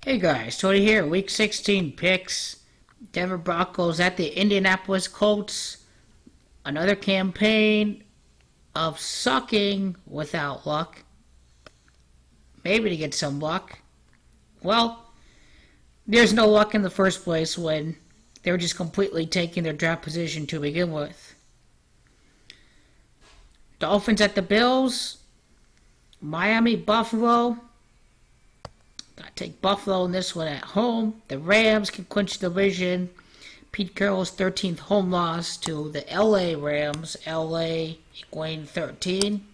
Hey guys, Tony here. Week 16 picks. Denver Broncos at the Indianapolis Colts. Another campaign of sucking without luck. Maybe to get some luck. Well, there's no luck in the first place when they were just completely taking their draft position to begin with. Dolphins at the Bills. Miami, Buffalo. Gotta take Buffalo in this one at home. The Rams can clinch the division. Pete Carroll's 13th home loss to the LA Rams. LA equaling 13.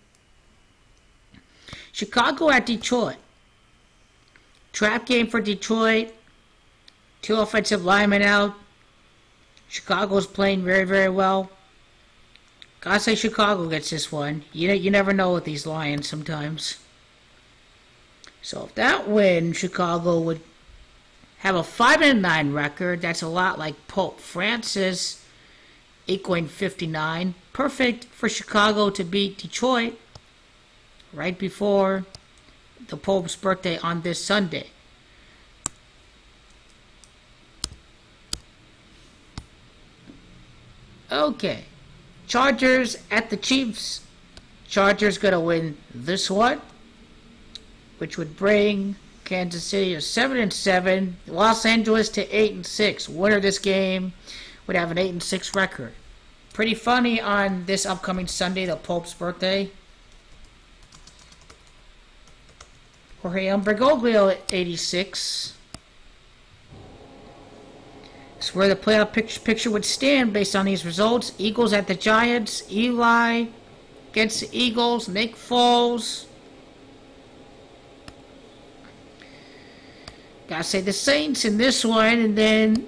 Chicago at Detroit. Trap game for Detroit. Two offensive linemen out. Chicago's playing very, very well. Gotta say Chicago gets this one. You never know with these Lions sometimes. So if that win, Chicago would have a 5-9 record. That's a lot like Pope Francis, equaling 59. Perfect for Chicago to beat Detroit right before the Pope's birthday on this Sunday. Okay. Chargers at the Chiefs. Chargers gonna win this one, which would bring Kansas City to 7-7, Los Angeles to 8-6. Winner of this game would have an 8-6 record. Pretty funny on this upcoming Sunday, the Pope's birthday. Jorge Bergoglio at 86. It's where the playoff picture would stand based on these results. Eagles at the Giants. Eli against the Eagles. Nick Foles. Gotta say the Saints in this one, and then,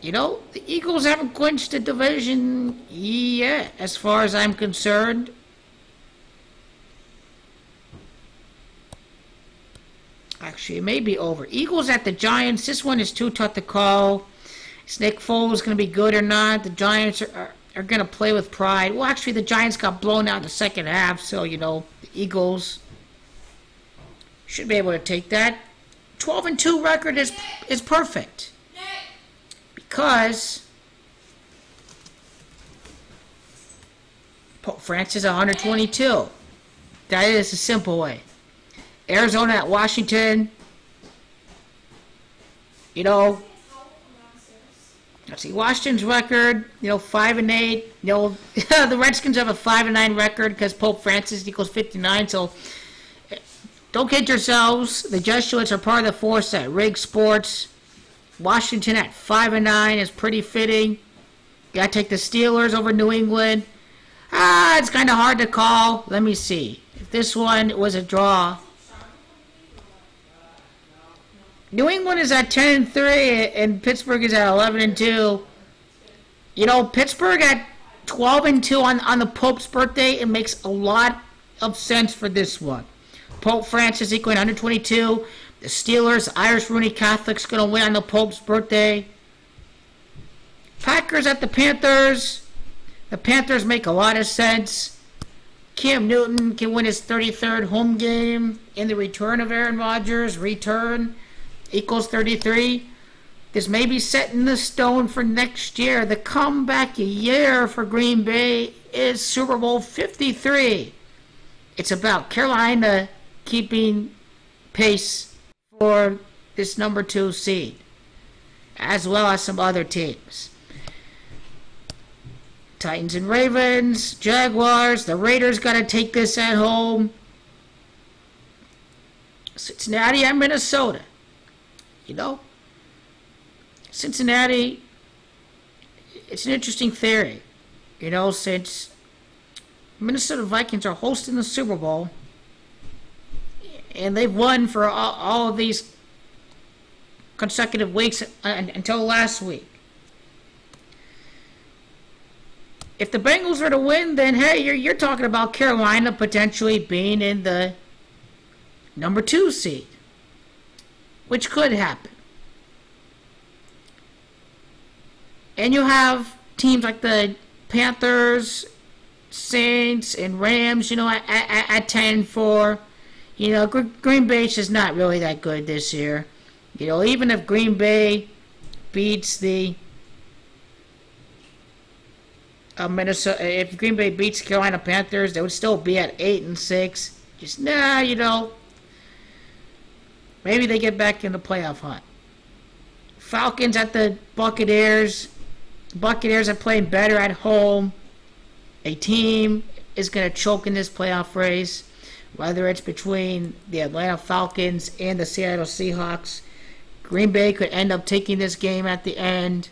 the Eagles haven't clinched the division yet, as far as I'm concerned. Actually, it may be over. Eagles at the Giants. This one is too tough to call. Is Nick Foles going to be good or not? The Giants are going to play with pride. Well, actually, the Giants got blown out in the second half, so, the Eagles should be able to take that. 12-2 record is perfect. Because Pope Francis 122. That is a simple way. Arizona at Washington. Let's see, Washington's record, 5-8. The Redskins have a 5-9 record because Pope Francis equals 59, so don't kid yourselves. The Jesuits are part of the force at Rig Sports. Washington at 5-9 is pretty fitting. Gotta take the Steelers over New England. It's kind of hard to call. Let me see. If this one was a draw, New England is at 10-3 and Pittsburgh is at 11-2. Pittsburgh at 12-2 on the Pope's birthday. It makes a lot of sense for this one. Pope Francis equaling 122. The Steelers, Irish Rooney Catholics, going to win on the Pope's birthday. Packers at the Panthers. The Panthers make a lot of sense. Cam Newton can win his 33rd home game in the return of Aaron Rodgers. Return equals 33. This may be set in the stone for next year. The comeback year for Green Bay is Super Bowl 53. It's about Carolina keeping pace for this number 2 seed, as well as some other teams. Titans and Ravens, Jaguars, the Raiders got to take this at home. Cincinnati and Minnesota. Cincinnati, it's an interesting theory. Since Minnesota Vikings are hosting the Super Bowl, and they've won for all of these consecutive weeks until last week. If the Bengals are to win, then hey, you're talking about Carolina potentially being in the number 2 seed, which could happen. And you have teams like the Panthers, Saints, and Rams, at 10-4. You know, Green Bay's just not really that good this year. You know, even if Green Bay beats the Minnesota, if Green Bay beats Carolina Panthers, they would still be at 8-6. Just you know, maybe they get back in the playoff hunt. Falcons at the Buccaneers. Buccaneers are playing better at home. A team is going to choke in this playoff race, whether it's between the Atlanta Falcons and the Seattle Seahawks. Green Bay could end up taking this game at the end.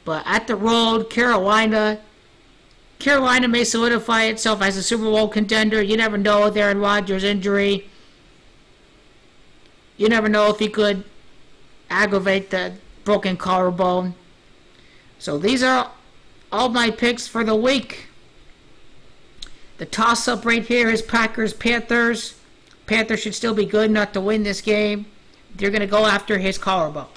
But at the road, Carolina may solidify itself as a Super Bowl contender. You never know with Aaron Rodgers' injury. You never know if he could aggravate the broken collarbone. So these are all my picks for the week. The toss-up right here is Packers-Panthers. Panthers should still be good enough to win this game. They're going to go after his collarbone.